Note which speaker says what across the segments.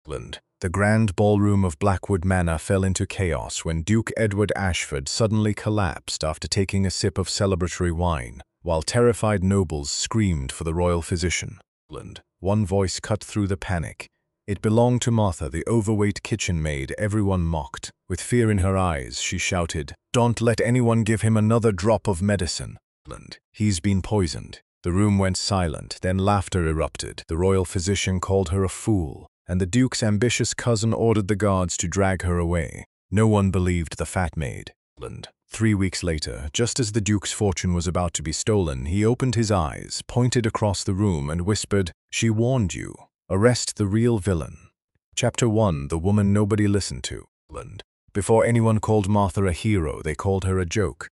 Speaker 1: England. The grand ballroom of Blackwood Manor fell into chaos when Duke Edward Ashford suddenly collapsed after taking a sip of celebratory wine, while terrified nobles screamed for the royal physician. England. One voice cut through the panic. It belonged to Martha, the overweight kitchen maid everyone mocked. With fear in her eyes, she shouted, "Don't let anyone give him another drop of medicine. England. He's been poisoned." The room went silent, then laughter erupted. The royal physician called her a fool, and the Duke's ambitious cousin ordered the guards to drag her away. No one believed the fat maid. England. 3 weeks later, just as the Duke's fortune was about to be stolen, he opened his eyes, pointed across the room, and whispered, "She warned you. Arrest the real villain." Chapter 1. The Woman Nobody Listened to. England. Before anyone called Martha a hero, they called her a joke.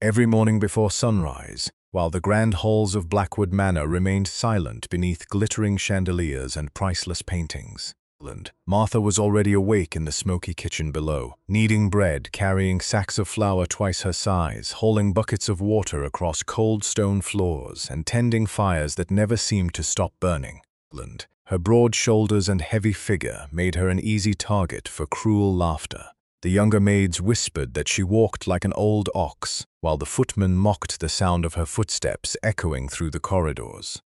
Speaker 1: Every morning before sunrise, while the grand halls of Blackwood Manor remained silent beneath glittering chandeliers and priceless paintings, Martha was already awake in the smoky kitchen below, kneading bread, carrying sacks of flour twice her size, hauling buckets of water across cold stone floors, and tending fires that never seemed to stop burning. Her broad shoulders and heavy figure made her an easy target for cruel laughter. The younger maids whispered that she walked like an old ox, while the footmen mocked the sound of her footsteps echoing through the corridors.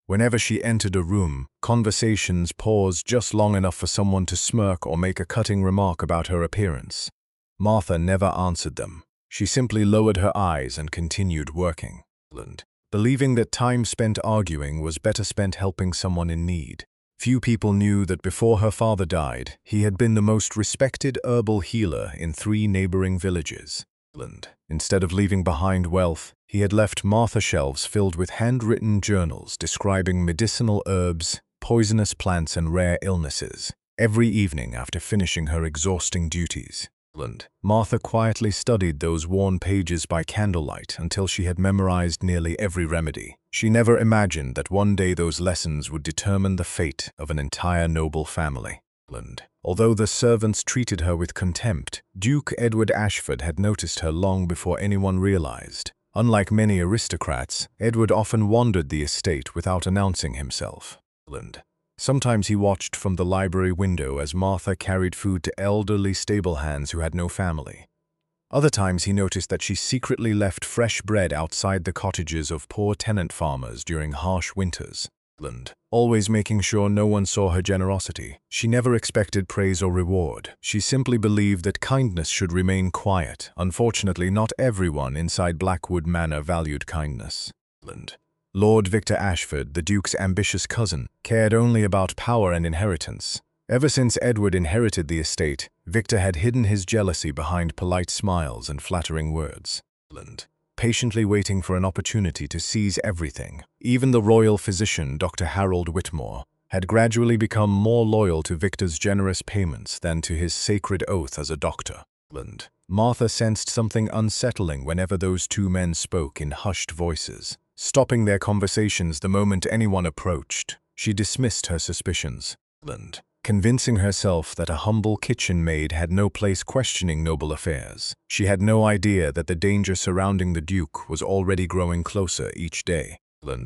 Speaker 1: Whenever she entered a room, conversations paused just long enough for someone to smirk or make a cutting remark about her appearance. Martha never answered them. She simply lowered her eyes and continued working, believing that time spent arguing was better spent helping someone in need. Few people knew that before her father died, he had been the most respected herbal healer in 3 neighboring villages. Instead of leaving behind wealth, he had left Martha shelves filled with handwritten journals describing medicinal herbs, poisonous plants, and rare illnesses. Every evening after finishing her exhausting duties, Martha quietly studied those worn pages by candlelight until she had memorized nearly every remedy. She never imagined that one day those lessons would determine the fate of an entire noble family. Although the servants treated her with contempt, Duke Edward Ashford had noticed her long before anyone realized. Unlike many aristocrats, Edward often wandered the estate without announcing himself. Sometimes he watched from the library window as Martha carried food to elderly stable hands who had no family. Other times he noticed that she secretly left fresh bread outside the cottages of poor tenant farmers during harsh winters. Always making sure no one saw her generosity. She never expected praise or reward. She simply believed that kindness should remain quiet. Unfortunately, not everyone inside Blackwood Manor valued kindness. Lord Victor Ashford, the Duke's ambitious cousin, cared only about power and inheritance. Ever since Edward inherited the estate, Victor had hidden his jealousy behind polite smiles and flattering words, patiently waiting for an opportunity to seize everything. Even the royal physician, Dr. Harold Whitmore, had gradually become more loyal to Victor's generous payments than to his sacred oath as a doctor. Martha sensed something unsettling whenever those 2 men spoke in hushed voices, stopping their conversations the moment anyone approached. She dismissed her suspicions, convincing herself that a humble kitchen maid had no place questioning noble affairs. She had no idea that the danger surrounding the Duke was already growing closer each day.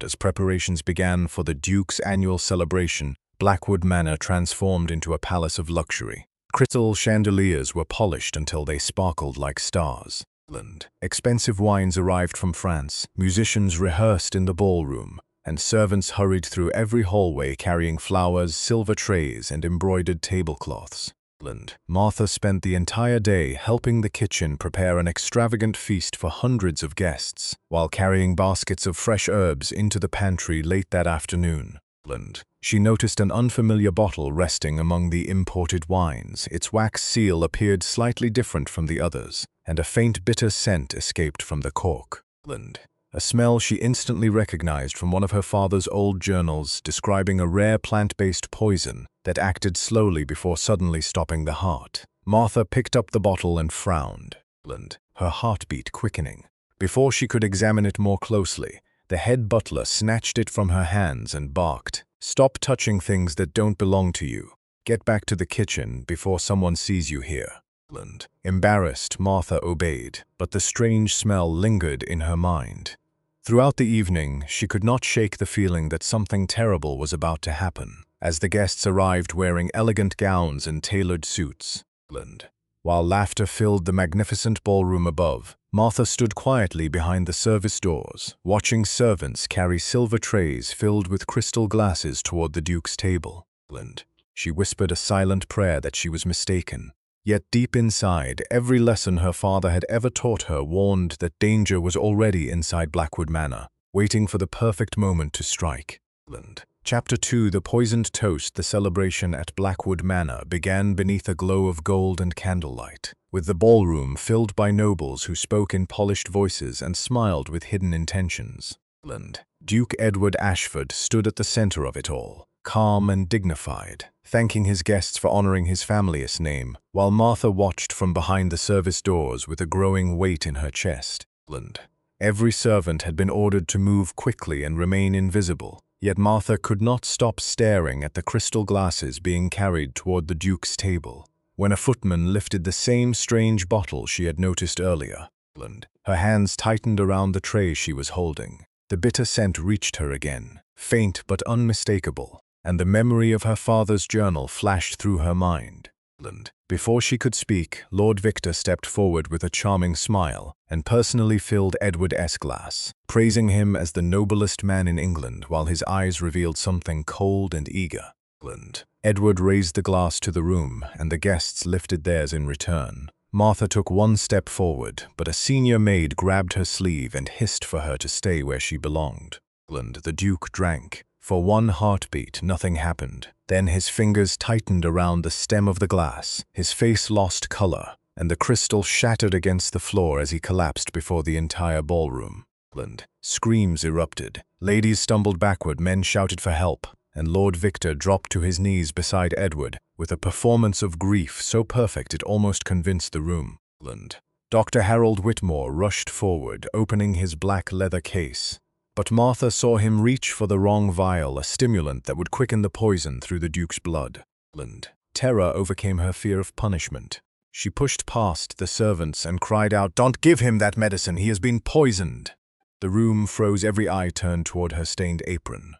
Speaker 1: As preparations began for the Duke's annual celebration, Blackwood Manor transformed into a palace of luxury. Crystal chandeliers were polished until they sparkled like stars. Expensive wines arrived from France, musicians rehearsed in the ballroom, and servants hurried through every hallway carrying flowers, silver trays, and embroidered tablecloths. Martha spent the entire day helping the kitchen prepare an extravagant feast for hundreds of guests, while carrying baskets of fresh herbs into the pantry late that afternoon. She noticed an unfamiliar bottle resting among the imported wines. Its wax seal appeared slightly different from the others, and a faint bitter scent escaped from the cork. A smell she instantly recognized from one of her father's old journals describing a rare plant-based poison that acted slowly before suddenly stopping the heart. Martha picked up the bottle and frowned, her heartbeat quickening. Before she could examine it more closely, the head butler snatched it from her hands and barked, "Stop touching things that don't belong to you. Get back to the kitchen before someone sees you here." Embarrassed, Martha obeyed, but the strange smell lingered in her mind. Throughout the evening, she could not shake the feeling that something terrible was about to happen. as the guests arrived wearing elegant gowns and tailored suits. While laughter filled the magnificent ballroom above, Martha stood quietly behind the service doors, watching servants carry silver trays filled with crystal glasses toward the Duke's table. She whispered a silent prayer that she was mistaken. Yet deep inside, every lesson her father had ever taught her warned that danger was already inside Blackwood Manor, waiting for the perfect moment to strike. Chapter 2: The Poisoned Toast. The celebration at Blackwood Manor began beneath a glow of gold and candlelight, with the ballroom filled by nobles who spoke in polished voices and smiled with hidden intentions. Duke Edward Ashford stood at the center of it all, calm and dignified, thanking his guests for honoring his family's name, while Martha watched from behind the service doors with a growing weight in her chest. Every servant had been ordered to move quickly and remain invisible, yet Martha could not stop staring at the crystal glasses being carried toward the Duke's table. When a footman lifted the same strange bottle she had noticed earlier, her hands tightened around the tray she was holding. The bitter scent reached her again, faint but unmistakable, and the memory of her father's journal flashed through her mind. Before she could speak, Lord Victor stepped forward with a charming smile and personally filled Edward's glass, praising him as the noblest man in England while his eyes revealed something cold and eager. Edward raised the glass to the room, and the guests lifted theirs in return. Martha took one step forward, but a senior maid grabbed her sleeve and hissed for her to stay where she belonged. The Duke drank. For one heartbeat, nothing happened. Then his fingers tightened around the stem of the glass, his face lost color, and the crystal shattered against the floor as he collapsed before the entire ballroom. Screams erupted. Ladies stumbled backward, men shouted for help, and Lord Victor dropped to his knees beside Edward, with a performance of grief so perfect it almost convinced the room. Dr. Harold Whitmore rushed forward, opening his black leather case. But Martha saw him reach for the wrong vial, a stimulant that would quicken the poison through the Duke's blood. Terror overcame her fear of punishment. She pushed past the servants and cried out, "Don't give him that medicine, he has been poisoned!" The room froze, every eye turned toward her stained apron.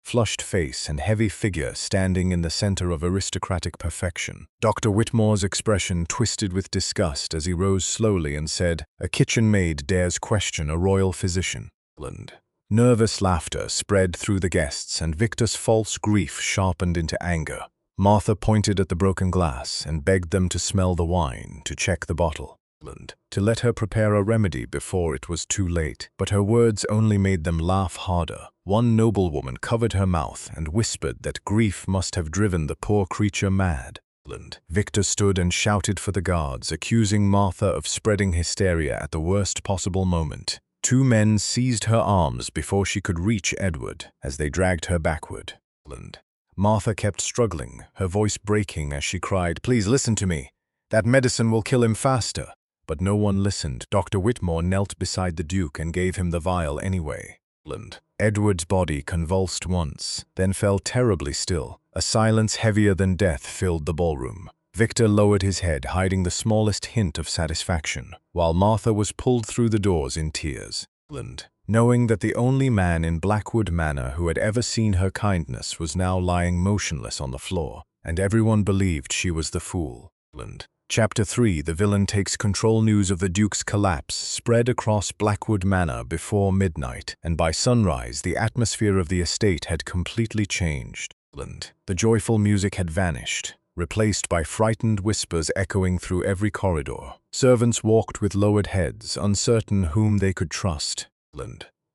Speaker 1: Flushed face and heavy figure standing in the center of aristocratic perfection. Dr. Whitmore's expression twisted with disgust as he rose slowly and said, "A kitchen maid dares question a royal physician." Nervous laughter spread through the guests, and Victor's false grief sharpened into anger. Martha pointed at the broken glass and begged them to smell the wine, to check the bottle, to let her prepare a remedy before it was too late. But her words only made them laugh harder. One noblewoman covered her mouth and whispered that grief must have driven the poor creature mad. Victor stood and shouted for the guards, accusing Martha of spreading hysteria at the worst possible moment. Two men seized her arms before she could reach Edward as they dragged her backward. Martha kept struggling, her voice breaking as she cried, "Please listen to me. That medicine will kill him faster." But no one listened. Dr. Whitmore knelt beside the Duke and gave him the vial anyway. Edward's body convulsed once, then fell terribly still. A silence heavier than death filled the ballroom. Victor lowered his head, hiding the smallest hint of satisfaction, while Martha was pulled through the doors in tears. Knowing that the only man in Blackwood Manor who had ever seen her kindness was now lying motionless on the floor, and everyone believed she was the fool. Chapter 3: The Villain Takes Control. News of the Duke's collapse spread across Blackwood Manor before midnight, and by sunrise the atmosphere of the estate had completely changed. The joyful music had vanished, replaced by frightened whispers echoing through every corridor. Servants walked with lowered heads, uncertain whom they could trust,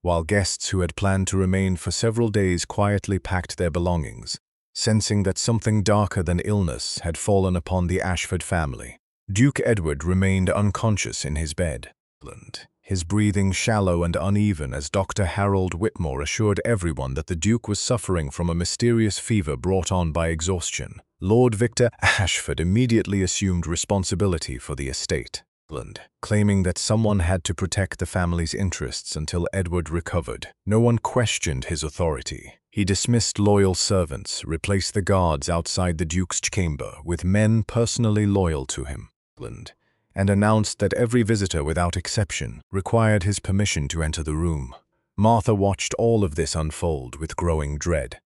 Speaker 1: while guests who had planned to remain for several days quietly packed their belongings, sensing that something darker than illness had fallen upon the Ashford family. Duke Edward remained unconscious in his bed, his breathing shallow and uneven as Dr. Harold Whitmore assured everyone that the Duke was suffering from a mysterious fever brought on by exhaustion. Lord Victor Ashford immediately assumed responsibility for the estate, claiming that someone had to protect the family's interests until Edward recovered. No one questioned his authority. He dismissed loyal servants, replaced the guards outside the Duke's chamber with men personally loyal to him, and announced that every visitor without exception required his permission to enter the room. Martha watched all of this unfold with growing dread.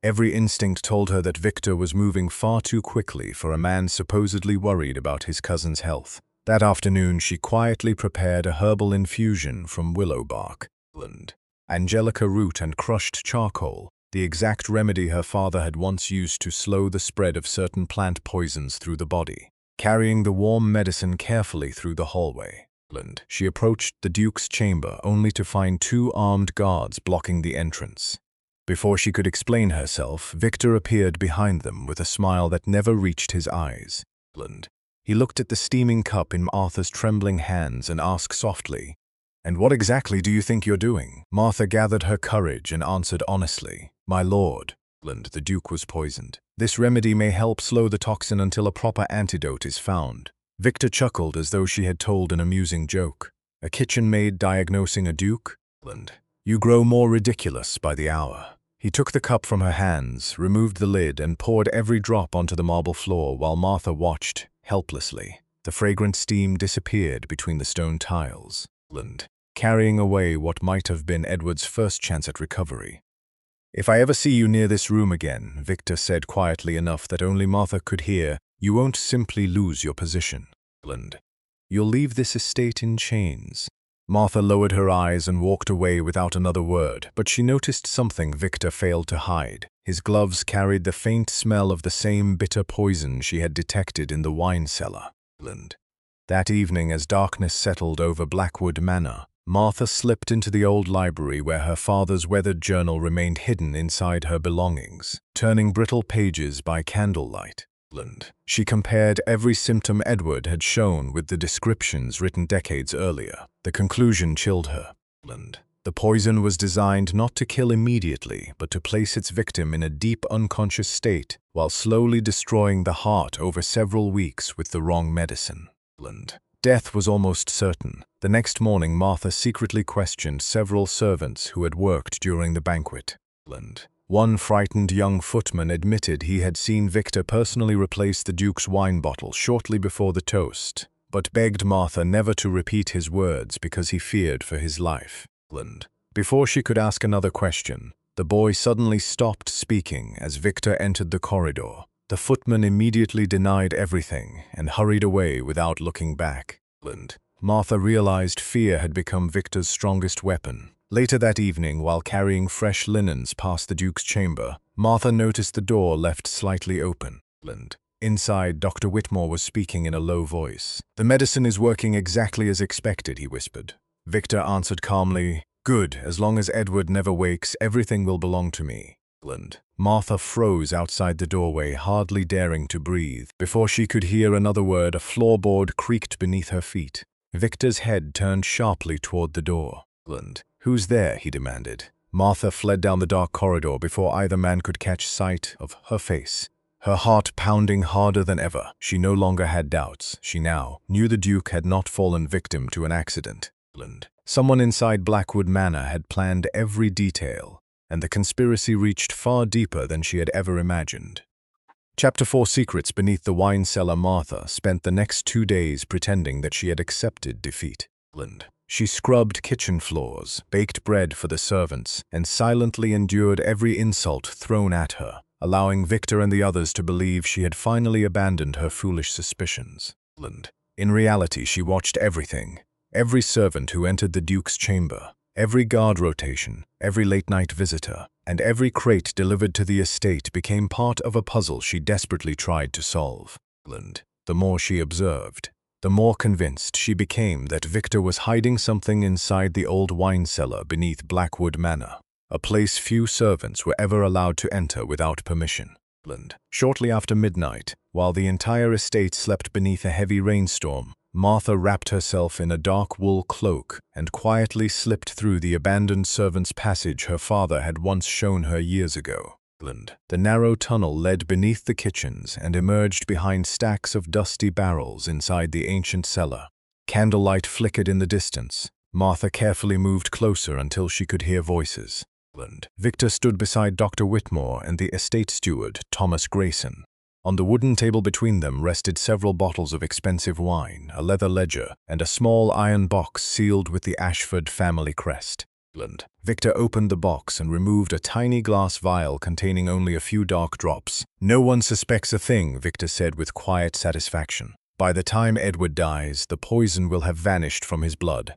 Speaker 1: Every instinct told her that Victor was moving far too quickly for a man supposedly worried about his cousin's health. That afternoon, she quietly prepared a herbal infusion from willow bark, angelica root and crushed charcoal, the exact remedy her father had once used to slow the spread of certain plant poisons through the body. Carrying the warm medicine carefully through the hallway, she approached the Duke's chamber only to find 2 armed guards blocking the entrance. Before she could explain herself, Victor appeared behind them with a smile that never reached his eyes. He looked at the steaming cup in Martha's trembling hands and asked softly, "And what exactly do you think you're doing?" Martha gathered her courage and answered honestly, "My lord, the Duke was poisoned. This remedy may help slow the toxin until a proper antidote is found." Victor chuckled as though she had told an amusing joke. A kitchen maid diagnosing a duke? You grow more ridiculous by the hour. He took the cup from her hands, removed the lid, and poured every drop onto the marble floor while Martha watched, helplessly. The fragrant steam disappeared between the stone tiles, carrying away what might have been Edward's first chance at recovery. "If I ever see you near this room again," Victor said quietly enough that only Martha could hear, "you won't simply lose your position. You'll leave this estate in chains." Martha lowered her eyes and walked away without another word, but she noticed something Victor failed to hide. His gloves carried the faint smell of the same bitter poison she had detected in the wine cellar. That evening, as darkness settled over Blackwood Manor, Martha slipped into the old library where her father's weathered journal remained hidden inside her belongings, turning brittle pages by candlelight. She compared every symptom Edward had shown with the descriptions written decades earlier. The conclusion chilled her. The poison was designed not to kill immediately, but to place its victim in a deep unconscious state while slowly destroying the heart over several weeks with the wrong medicine. Death was almost certain. The next morning, Martha secretly questioned several servants who had worked during the banquet. One frightened young footman admitted he had seen Victor personally replace the Duke's wine bottle shortly before the toast, but begged Martha never to repeat his words because he feared for his life. Before she could ask another question, the boy suddenly stopped speaking as Victor entered the corridor. The footman immediately denied everything and hurried away without looking back. Martha realized fear had become Victor's strongest weapon. Later that evening, while carrying fresh linens past the Duke's chamber, Martha noticed the door left slightly open. Inside, Dr. Whitmore was speaking in a low voice. "The medicine is working exactly as expected," he whispered. Victor answered calmly, "Good, as long as Edward never wakes, everything will belong to me." Martha froze outside the doorway, hardly daring to breathe. Before she could hear another word, a floorboard creaked beneath her feet. Victor's head turned sharply toward the door. "Who's there?" he demanded. Martha fled down the dark corridor before either man could catch sight of her face. Her heart pounding harder than ever. She no longer had doubts. She now knew the Duke had not fallen victim to an accident. Someone inside Blackwood Manor had planned every detail, and the conspiracy reached far deeper than she had ever imagined. Chapter 4: Secrets Beneath the Wine Cellar. Martha spent the next 2 days pretending that she had accepted defeat. She scrubbed kitchen floors, baked bread for the servants, and silently endured every insult thrown at her, allowing Victor and the others to believe she had finally abandoned her foolish suspicions. In reality, she watched everything. Every servant who entered the Duke's chamber, every guard rotation, every late-night visitor, and every crate delivered to the estate became part of a puzzle she desperately tried to solve. The more she observed, the more convinced she became that Victor was hiding something inside the old wine cellar beneath Blackwood Manor, a place few servants were ever allowed to enter without permission. Shortly after midnight, while the entire estate slept beneath a heavy rainstorm, Martha wrapped herself in a dark wool cloak and quietly slipped through the abandoned servants' passage her father had once shown her years ago. The narrow tunnel led beneath the kitchens and emerged behind stacks of dusty barrels inside the ancient cellar. Candlelight flickered in the distance. Martha carefully moved closer until she could hear voices. Victor stood beside Dr. Whitmore and the estate steward, Thomas Grayson. On the wooden table between them rested several bottles of expensive wine, a leather ledger, and a small iron box sealed with the Ashford family crest. Victor opened the box and removed a tiny glass vial containing only a few dark drops. "No one suspects a thing," Victor said with quiet satisfaction. "By the time Edward dies, the poison will have vanished from his blood.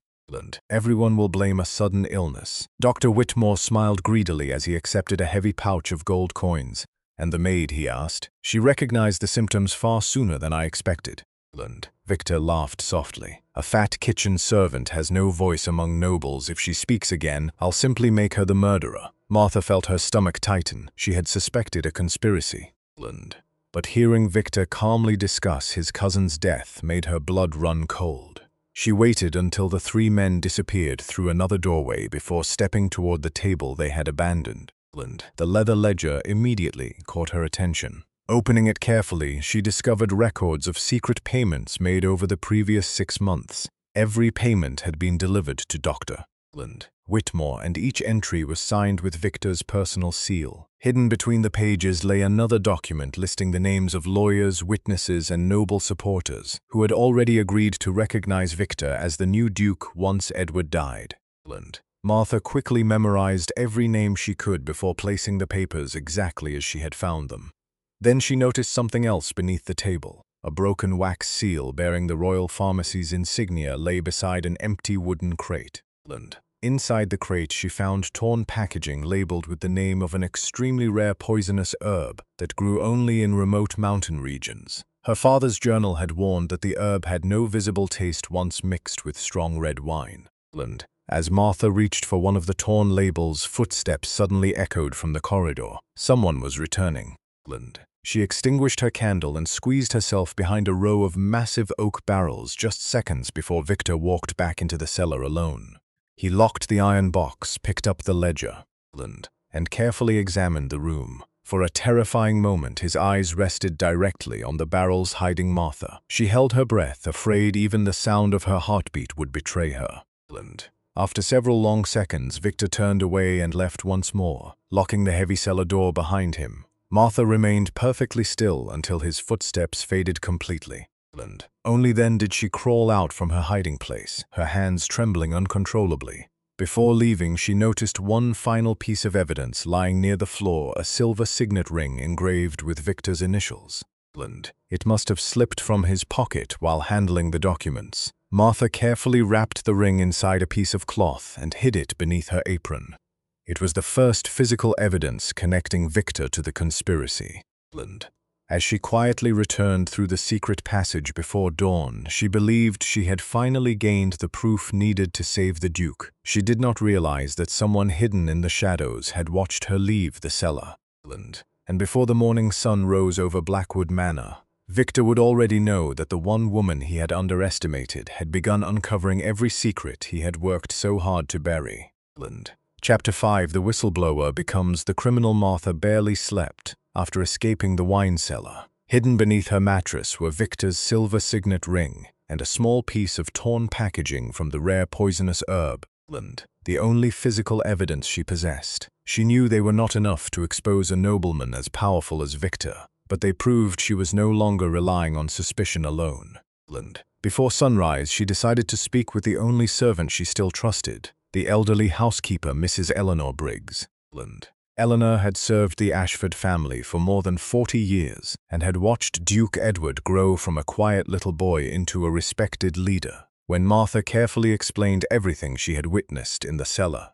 Speaker 1: Everyone will blame a sudden illness." Dr. Whitmore smiled greedily as he accepted a heavy pouch of gold coins. "And the maid?" he asked. "She recognized the symptoms far sooner than I expected." Victor laughed softly. "A fat kitchen servant has no voice among nobles. If she speaks again, I'll simply make her the murderer." Martha felt her stomach tighten. She had suspected a conspiracy. But hearing Victor calmly discuss his cousin's death made her blood run cold. She waited until the three men disappeared through another doorway before stepping toward the table they had abandoned. The leather ledger immediately caught her attention. Opening it carefully, she discovered records of secret payments made over the previous 6 months. Every payment had been delivered to Dr. Whitmore, and each entry was signed with Victor's personal seal. Hidden between the pages lay another document listing the names of lawyers, witnesses, and noble supporters who had already agreed to recognize Victor as the new Duke once Edward died. Martha quickly memorized every name she could before placing the papers exactly as she had found them. Then she noticed something else beneath the table. A broken wax seal bearing the royal pharmacy's insignia lay beside an empty wooden crate. Inside the crate, she found torn packaging labeled with the name of an extremely rare poisonous herb that grew only in remote mountain regions. Her father's journal had warned that the herb had no visible taste once mixed with strong red wine. As Martha reached for one of the torn labels, footsteps suddenly echoed from the corridor. Someone was returning. She extinguished her candle and squeezed herself behind a row of massive oak barrels just seconds before Victor walked back into the cellar alone. He locked the iron box, picked up the ledger, and carefully examined the room. For a terrifying moment, his eyes rested directly on the barrels hiding Martha. She held her breath, afraid even the sound of her heartbeat would betray her. After several long seconds, Victor turned away and left once more, locking the heavy cellar door behind him. Martha remained perfectly still until his footsteps faded completely. Only then did she crawl out from her hiding place, her hands trembling uncontrollably. Before leaving, she noticed one final piece of evidence lying near the floor, a silver signet ring engraved with Victor's initials. It must have slipped from his pocket while handling the documents. Martha carefully wrapped the ring inside a piece of cloth and hid it beneath her apron. It was the first physical evidence connecting Victor to the conspiracy. As she quietly returned through the secret passage before dawn, she believed she had finally gained the proof needed to save the Duke. She did not realize that someone hidden in the shadows had watched her leave the cellar. And before the morning sun rose over Blackwood Manor, Victor would already know that the one woman he had underestimated had begun uncovering every secret he had worked so hard to bury. Chapter 5: The Whistleblower becomes the criminal. Martha barely slept after escaping the wine cellar. Hidden beneath her mattress were Victor's silver signet ring and a small piece of torn packaging from the rare poisonous herb, the only physical evidence she possessed. She knew they were not enough to expose a nobleman as powerful as Victor, but they proved she was no longer relying on suspicion alone. Before sunrise, she decided to speak with the only servant she still trusted, the elderly housekeeper, Mrs. Eleanor Briggs. Eleanor had served the Ashford family for more than 40 years and had watched Duke Edward grow from a quiet little boy into a respected leader. When Martha carefully explained everything she had witnessed in the cellar,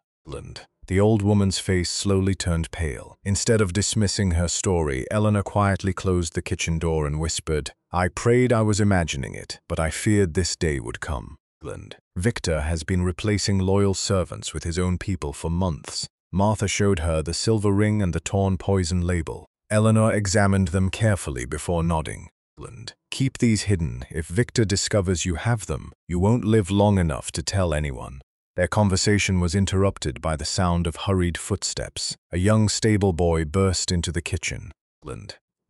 Speaker 1: the old woman's face slowly turned pale. Instead of dismissing her story, Eleanor quietly closed the kitchen door and whispered, "I prayed I was imagining it, but I feared this day would come. Victor has been replacing loyal servants with his own people for months." Martha showed her the silver ring and the torn poison label. Eleanor examined them carefully before nodding. "Keep these hidden. If Victor discovers you have them, you won't live long enough to tell anyone." Their conversation was interrupted by the sound of hurried footsteps. A young stable boy burst into the kitchen,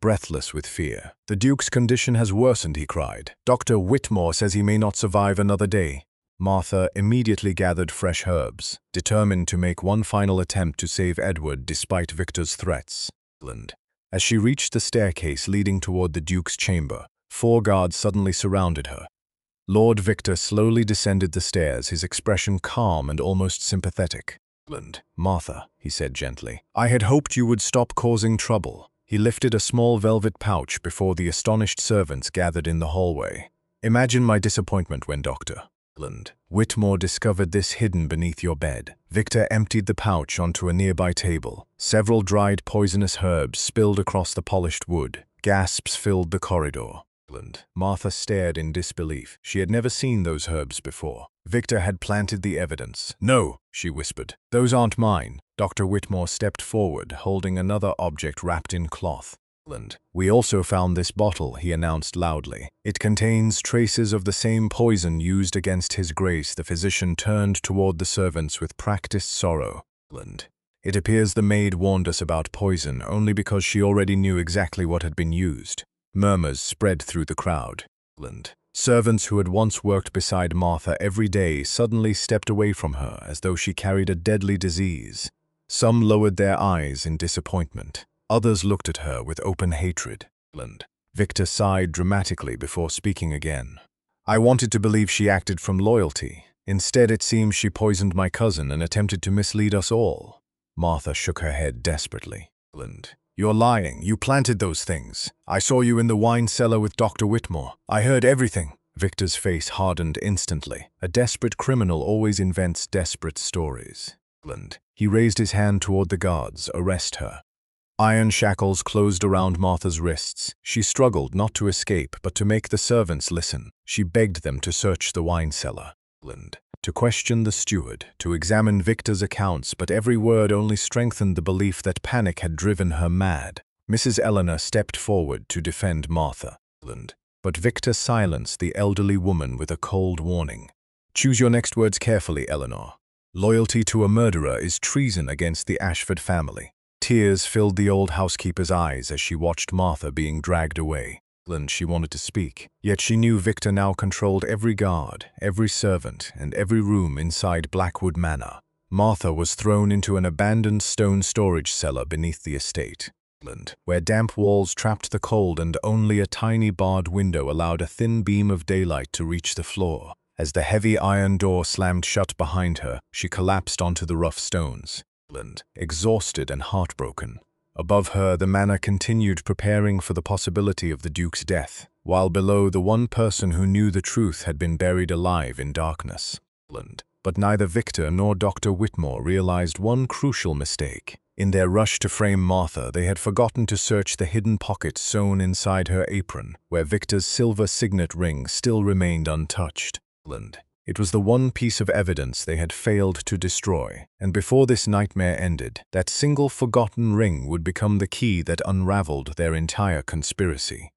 Speaker 1: breathless with fear. "The Duke's condition has worsened," he cried. "Dr. Whitmore says he may not survive another day." Martha immediately gathered fresh herbs, determined to make one final attempt to save Edward despite Victor's threats. As she reached the staircase leading toward the Duke's chamber, 4 guards suddenly surrounded her. Lord Victor slowly descended the stairs, his expression calm and almost sympathetic. Martha, he said gently, I had hoped you would stop causing trouble. He lifted a small velvet pouch before the astonished servants gathered in the hallway. Imagine my disappointment when Dr. Whitmore discovered this hidden beneath your bed. Victor emptied the pouch onto a nearby table. Several dried poisonous herbs spilled across the polished wood. Gasps filled the corridor. Martha stared in disbelief. She had never seen those herbs before. Victor had planted the evidence. No, she whispered. Those aren't mine. Dr. Whitmore stepped forward, holding another object wrapped in cloth. We also found this bottle, he announced loudly. It contains traces of the same poison used against His Grace. The physician turned toward the servants with practiced sorrow. It appears the maid warned us about poison only because she already knew exactly what had been used. Murmurs spread through the crowd. Servants who had once worked beside Martha every day suddenly stepped away from her as though she carried a deadly disease. Some lowered their eyes in disappointment. Others looked at her with open hatred. Victor sighed dramatically before speaking again. I wanted to believe she acted from loyalty. Instead, it seems she poisoned my cousin and attempted to mislead us all. Martha shook her head desperately. You're lying. You planted those things. I saw you in the wine cellar with Dr. Whitmore. I heard everything. Victor's face hardened instantly. A desperate criminal always invents desperate stories. He raised his hand toward the guards. Arrest her. Iron shackles closed around Martha's wrists. She struggled not to escape, but to make the servants listen. She begged them to search the wine cellar, to question the steward, to examine Victor's accounts, but every word only strengthened the belief that panic had driven her mad. Mrs. Eleanor stepped forward to defend Martha, but Victor silenced the elderly woman with a cold warning. Choose your next words carefully, Eleanor. Loyalty to a murderer is treason against the Ashford family. Tears filled the old housekeeper's eyes as she watched Martha being dragged away. She wanted to speak, yet she knew Victor now controlled every guard, every servant, and every room inside Blackwood Manor. Martha was thrown into an abandoned stone storage cellar beneath the estate, where damp walls trapped the cold and only a tiny barred window allowed a thin beam of daylight to reach the floor. As the heavy iron door slammed shut behind her, she collapsed onto the rough stones, exhausted and heartbroken. Above her, the manor continued preparing for the possibility of the Duke's death, while below, the one person who knew the truth had been buried alive in darkness. But neither Victor nor Dr. Whitmore realized one crucial mistake. In their rush to frame Martha, they had forgotten to search the hidden pocket sewn inside her apron, where Victor's silver signet ring still remained untouched. It was the one piece of evidence they had failed to destroy, and before this nightmare ended, that single forgotten ring would become the key that unraveled their entire conspiracy.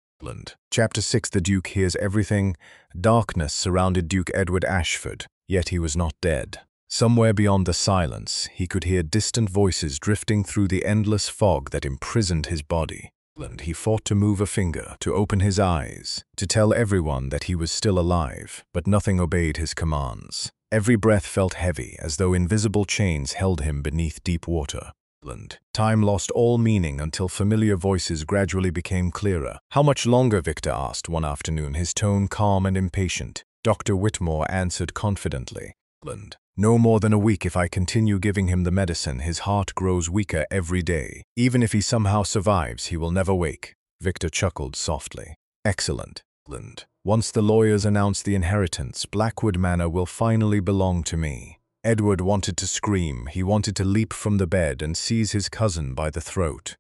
Speaker 1: Chapter 6. The Duke hears everything. Darkness surrounded Duke Edward Ashford, yet he was not dead. Somewhere beyond the silence, he could hear distant voices drifting through the endless fog that imprisoned his body. He fought to move a finger, to open his eyes, to tell everyone that he was still alive, but nothing obeyed his commands. Every breath felt heavy, as though invisible chains held him beneath deep water. Time lost all meaning until familiar voices gradually became clearer. How much longer? Victor asked one afternoon, his tone calm and impatient. Dr. Whitmore answered confidently. No more than a week. If I continue giving him the medicine, his heart grows weaker every day. Even if he somehow survives, he will never wake. Victor chuckled softly. Excellent. Once the lawyers announce the inheritance, Blackwood Manor will finally belong to me. Edward wanted to scream. He wanted to leap from the bed and seize his cousin by the throat.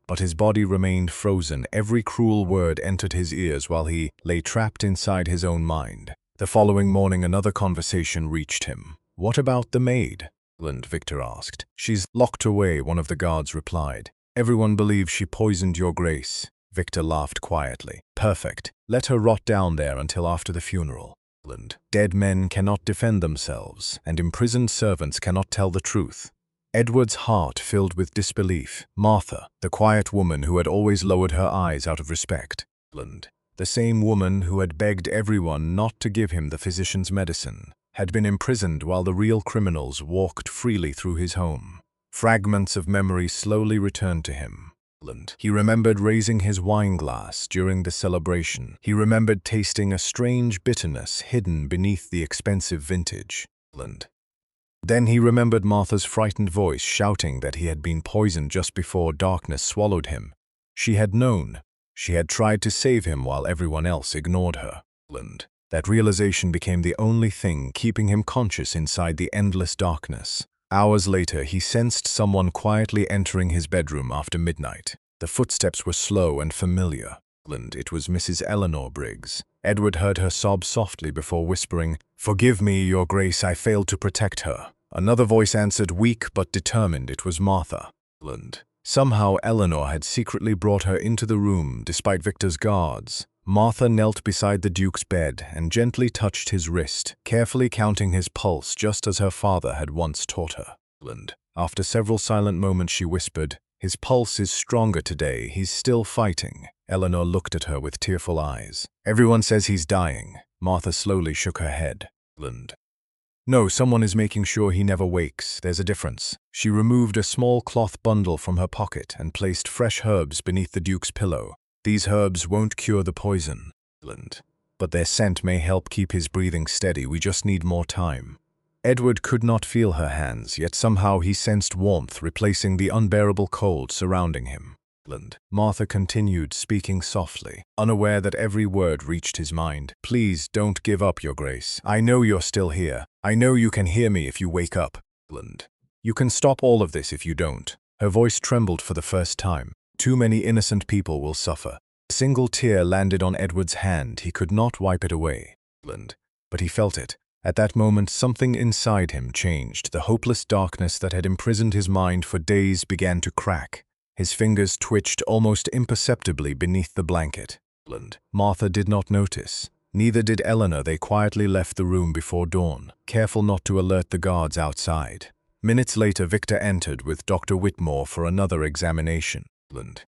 Speaker 1: But his body remained frozen. Every cruel word entered his ears while he lay trapped inside his own mind. The following morning, another conversation reached him. What about the maid? Victor asked. She's locked away, one of the guards replied. Everyone believes she poisoned your grace. Victor laughed quietly. Perfect. Let her rot down there until after the funeral. Dead men cannot defend themselves, and imprisoned servants cannot tell the truth. Edward's heart filled with disbelief. Martha, the quiet woman who had always lowered her eyes out of respect. The same woman who had begged everyone not to give him the physician's medicine, had been imprisoned while the real criminals walked freely through his home. Fragments of memory slowly returned to him. He remembered raising his wine glass during the celebration. He remembered tasting a strange bitterness hidden beneath the expensive vintage. Then he remembered Martha's frightened voice shouting that he had been poisoned just before darkness swallowed him. She had known. She had tried to save him while everyone else ignored her. That realization became the only thing keeping him conscious inside the endless darkness. Hours later, he sensed someone quietly entering his bedroom after midnight. The footsteps were slow and familiar. It was Mrs. Eleanor Briggs. Edward heard her sob softly before whispering, "Forgive me, Your Grace, I failed to protect her." Another voice answered, weak but determined. It was Martha. Somehow Eleanor had secretly brought her into the room despite Victor's guards. Martha knelt beside the Duke's bed and gently touched his wrist, carefully counting his pulse just as her father had once taught her. After several silent moments she whispered, "His pulse is stronger today, he's still fighting." Eleanor looked at her with tearful eyes. "Everyone says he's dying." Martha slowly shook her head. "No, someone is making sure he never wakes. There's a difference." She removed a small cloth bundle from her pocket and placed fresh herbs beneath the Duke's pillow. "These herbs won't cure the poison, but their scent may help keep his breathing steady. We just need more time." Edward could not feel her hands, yet somehow he sensed warmth replacing the unbearable cold surrounding him. Martha continued, speaking softly, unaware that every word reached his mind. "Please don't give up, Your Grace. I know you're still here. I know you can hear me if you wake up. You can stop all of this if you don't." Her voice trembled for the first time. "Too many innocent people will suffer." A single tear landed on Edward's hand. He could not wipe it away. But he felt it. At that moment, something inside him changed. The hopeless darkness that had imprisoned his mind for days began to crack. His fingers twitched almost imperceptibly beneath the blanket. Martha did not notice. Neither did Eleanor. They quietly left the room before dawn, careful not to alert the guards outside. Minutes later, Victor entered with Dr. Whitmore for another examination.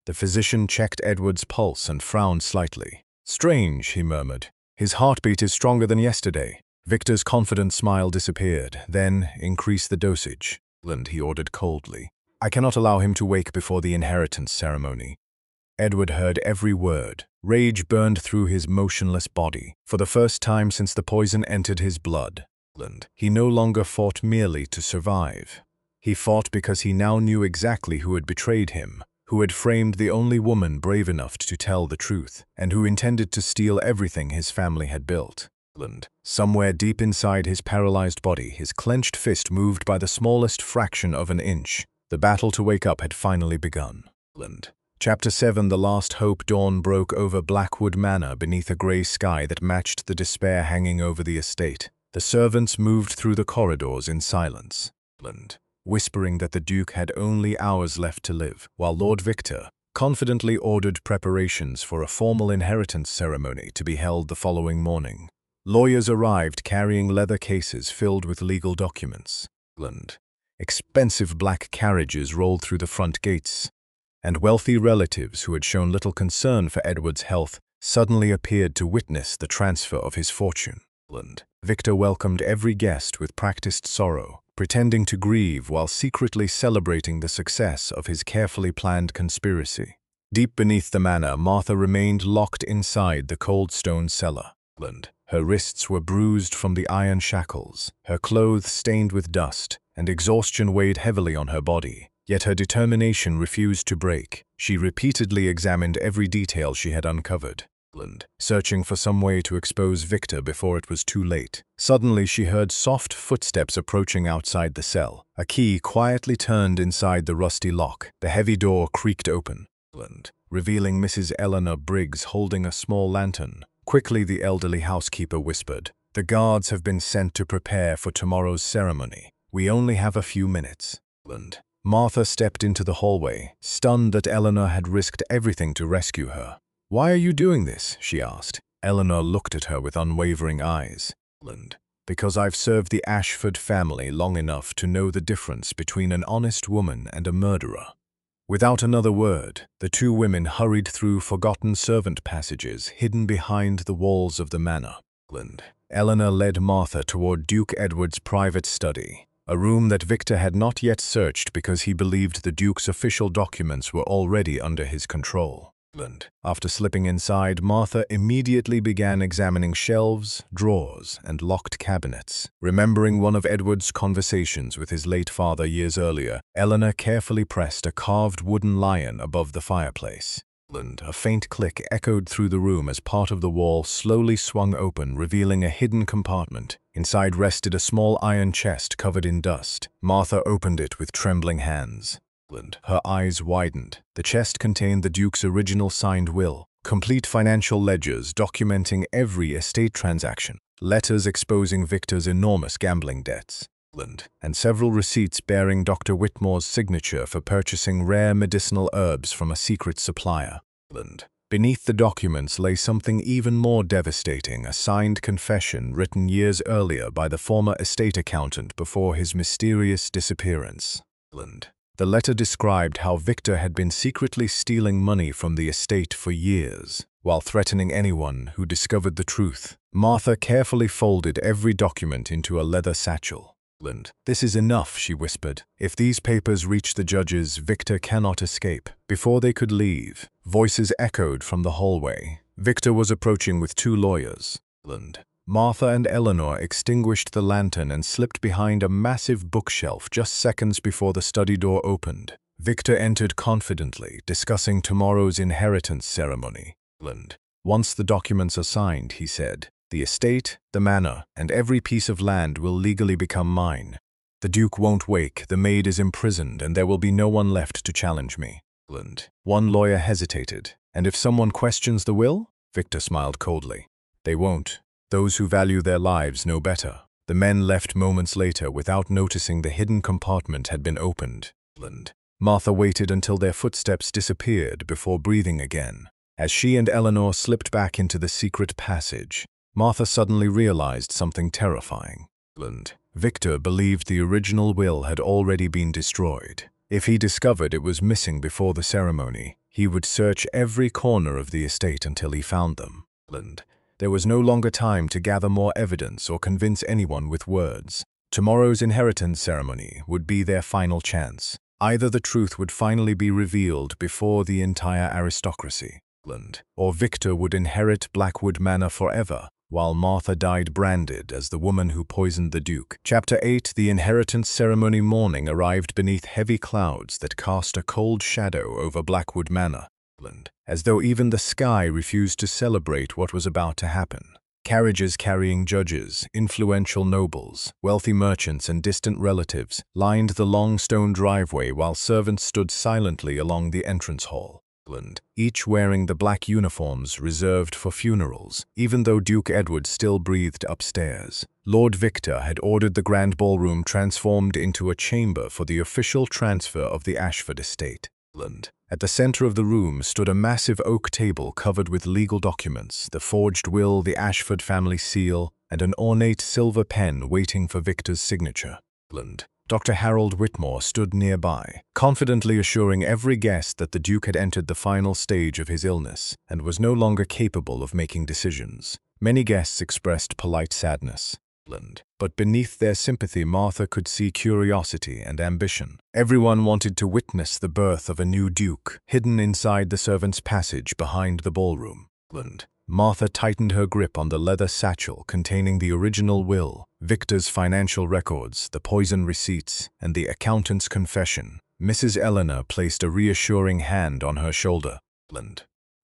Speaker 1: The physician checked Edward's pulse and frowned slightly. "Strange," he murmured. "His heartbeat is stronger than yesterday." Victor's confident smile disappeared. "Then increase the dosage," he ordered coldly. "I cannot allow him to wake before the inheritance ceremony." Edward heard every word. Rage burned through his motionless body. For the first time since the poison entered his blood, he no longer fought merely to survive. He fought because he now knew exactly who had betrayed him, who had framed the only woman brave enough to tell the truth, and who intended to steal everything his family had built. Somewhere deep inside his paralyzed body, his clenched fist moved by the smallest fraction of an inch. The battle to wake up had finally begun. Chapter 7. The last hope. Dawn broke over Blackwood Manor beneath a grey sky that matched the despair hanging over the estate. The servants moved through the corridors in silence, whispering that the Duke had only hours left to live, while Lord Victor confidently ordered preparations for a formal inheritance ceremony to be held the following morning. Lawyers arrived carrying leather cases filled with legal documents. Expensive black carriages rolled through the front gates, and wealthy relatives who had shown little concern for Edward's health suddenly appeared to witness the transfer of his fortune. Victor welcomed every guest with practiced sorrow, pretending to grieve while secretly celebrating the success of his carefully planned conspiracy. Deep beneath the manor, Martha remained locked inside the cold stone cellar. Her wrists were bruised from the iron shackles, her clothes stained with dust, and exhaustion weighed heavily on her body. Yet her determination refused to break. She repeatedly examined every detail she had uncovered, searching for some way to expose Victor before it was too late. Suddenly she heard soft footsteps approaching outside the cell. A key quietly turned inside the rusty lock. The heavy door creaked open, revealing Mrs. Eleanor Briggs holding a small lantern. Quickly the elderly housekeeper whispered, "The guards have been sent to prepare for tomorrow's ceremony. We only have a few minutes." Martha stepped into the hallway, stunned that Eleanor had risked everything to rescue her. "Why are you doing this?" she asked. Eleanor looked at her with unwavering eyes. "Because I've served the Ashford family long enough to know the difference between an honest woman and a murderer." Without another word, the two women hurried through forgotten servant passages hidden behind the walls of the manor. Eleanor led Martha toward Duke Edward's private study, a room that Victor had not yet searched because he believed the Duke's official documents were already under his control. After slipping inside, Martha immediately began examining shelves, drawers, and locked cabinets. Remembering one of Edward's conversations with his late father years earlier, Eleanor carefully pressed a carved wooden lion above the fireplace. A faint click echoed through the room as part of the wall slowly swung open, revealing a hidden compartment. Inside rested a small iron chest covered in dust. Martha opened it with trembling hands. Her eyes widened. The chest contained the Duke's original signed will, complete financial ledgers documenting every estate transaction, letters exposing Victor's enormous gambling debts, and several receipts bearing Dr. Whitmore's signature for purchasing rare medicinal herbs from a secret supplier. Beneath the documents lay something even more devastating, a signed confession written years earlier by the former estate accountant before his mysterious disappearance. The letter described how Victor had been secretly stealing money from the estate for years, while threatening anyone who discovered the truth. Martha carefully folded every document into a leather satchel. "This is enough," she whispered. "If these papers reach the judges, Victor cannot escape." Before they could leave, voices echoed from the hallway. Victor was approaching with 2 lawyers. Martha and Eleanor extinguished the lantern and slipped behind a massive bookshelf just seconds before the study door opened. Victor entered confidently, discussing tomorrow's inheritance ceremony. "Once the documents are signed," he said, "the estate, the manor, and every piece of land will legally become mine. The Duke won't wake, the Maid is imprisoned, and there will be no one left to challenge me." One lawyer hesitated. "And if someone questions the will?" Victor smiled coldly. "They won't. Those who value their lives know better." The men left moments later without noticing the hidden compartment had been opened. Martha waited until their footsteps disappeared before breathing again. As she and Eleanor slipped back into the secret passage, Martha suddenly realized something terrifying. Victor believed the original will had already been destroyed. If he discovered it was missing before the ceremony, he would search every corner of the estate until he found them. There was no longer time to gather more evidence or convince anyone with words. Tomorrow's inheritance ceremony would be their final chance. Either the truth would finally be revealed before the entire aristocracy, or Victor would inherit Blackwood Manor forever, while Martha died branded as the woman who poisoned the Duke. Chapter 8. The inheritance ceremony morning arrived beneath heavy clouds that cast a cold shadow over Blackwood Manor, as though even the sky refused to celebrate what was about to happen. Carriages carrying judges, influential nobles, wealthy merchants, and distant relatives lined the long stone driveway while servants stood silently along the entrance hall, each wearing the black uniforms reserved for funerals, even though Duke Edward still breathed upstairs. Lord Victor had ordered the grand ballroom transformed into a chamber for the official transfer of the Ashford estate. At the center of the room stood a massive oak table covered with legal documents, the forged will, the Ashford family seal, and an ornate silver pen waiting for Victor's signature. Dr. Harold Whitmore stood nearby, confidently assuring every guest that the Duke had entered the final stage of his illness and was no longer capable of making decisions. Many guests expressed polite sadness, but beneath their sympathy Martha could see curiosity and ambition. Everyone wanted to witness the birth of a new Duke, hidden inside the servants' passage behind the ballroom. Martha tightened her grip on the leather satchel containing the original will, Victor's financial records, the poison receipts, and the accountant's confession. Mrs. Eleanor placed a reassuring hand on her shoulder.